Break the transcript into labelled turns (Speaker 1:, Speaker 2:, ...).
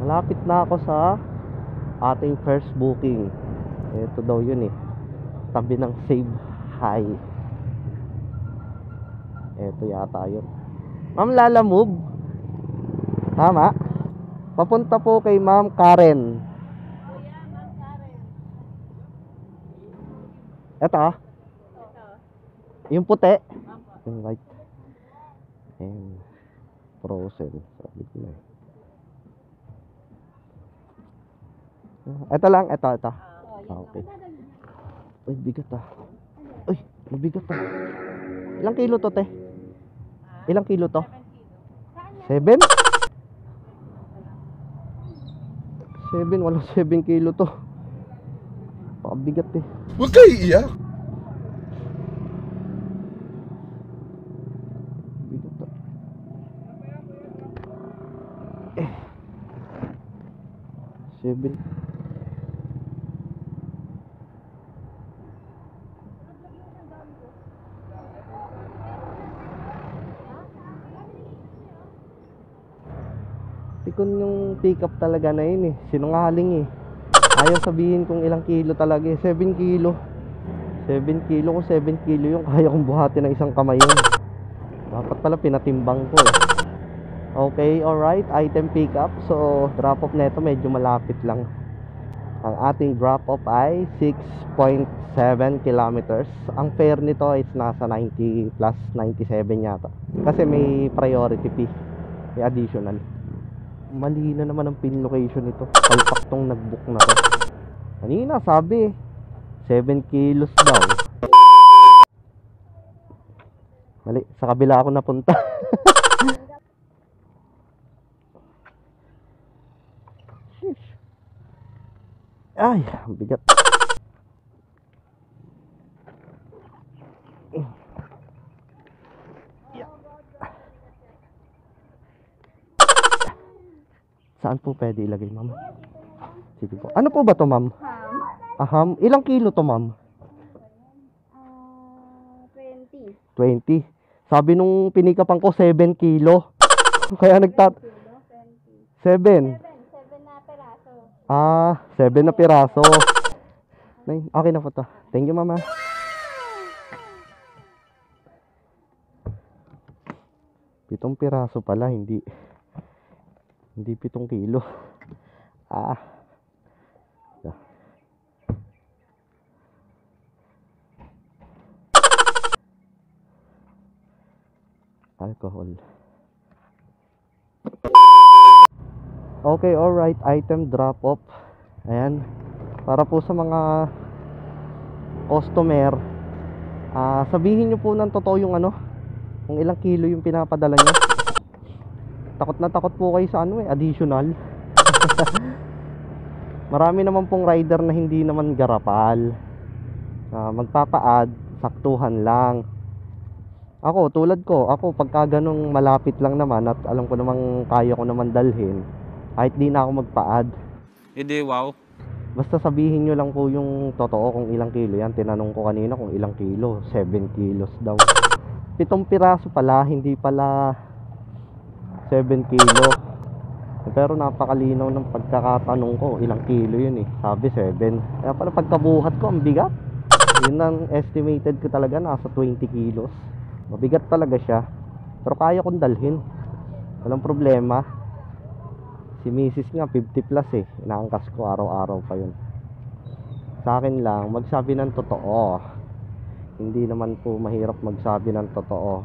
Speaker 1: Malapit na ako sa ating first booking. Ito daw yun eh, tabi ng Save High. Ito yata yun. Ma'am Lala Move, tama? Papunta po kay Ma'am Karen. Ito ah, yung puti, yung white and frozen. Sabi ko na eh. Ito lang, ito. Okay. Uy, bigat ah. Uy, mabigat ah. Ilang kilo to, te? Ilang kilo to? 7? 7, walang 7 kilo to. Pakabigat eh.
Speaker 2: Huwag kayo iiyak.
Speaker 1: Bigat to. Eh. 7. Tikon yung pick up talaga na yun eh. Sinungaling eh. Ayaw sabihin kung ilang kilo talaga eh. 7 kilo. 7 kilo, kung 7 kilo yung kaya kong buhatin ng isang kamay yun. Dapat pala pinatimbang ko eh. Okay, alright. Item pick up. So, drop off neto medyo malapit lang. Ang ating drop off ay 6.7 kilometers. Ang fare nito is nasa 90 plus 97 yata. Kasi may priority fee. May additional. Mali na naman ang pin location nito. Palpak tong nag-book na to. Kanina sabi 7 kilos daw. Mali, sa kabila ako napunta. Ay, ang bigat. Saan po pwede ilagay, ma'am? Sige po. Ano po ba to, ma'am? Aham. Ilang kilo to, ma'am?
Speaker 3: 20.
Speaker 1: 20. Sabi nung pinikapan ko, 7 kilo. Kaya 7.
Speaker 3: 7 na peraso.
Speaker 1: Ah, 7 na piraso. Okay na po to. Thank you, mama. Pitong piraso pala, hindi 7 kilo. Ah. Alcohol. Okay, alright. Item drop off. Ayan. Para po sa mga customer, sabihin nyo po ng totoo yung kung ilang kilo yung pinapadala nyo. Takot na takot po kayo sa additional. Marami naman pong rider na hindi naman garapal. Magpapa-add, saktuhan lang. Ako, tulad ko, pagka ganong malapit lang naman at alam ko namang kaya ko naman dalhin, kahit di na ako magpa-add.
Speaker 4: Hindi, wow.
Speaker 1: Basta sabihin nyo lang po yung totoo kung ilang kilo yan. Tinanong ko kanina kung ilang kilo. 7 kilos daw. 7 piraso pala, hindi pala 7 kilo. Pero napakalinaw ng pagkakatanong ko, ilang kilo yun eh. Sabi 7. Kaya pala pagkabuhat ko, ang bigat. Yun ang estimated ko talaga, nasa 20 kilos. Mabigat talaga siya. Pero kaya kong dalhin. Walang problema. Si Mrs. nga 50 plus eh. Inaangkas ko araw-araw pa yun. Sa akin lang, magsabi ng totoo. Hindi naman po mahirap magsabi ng totoo.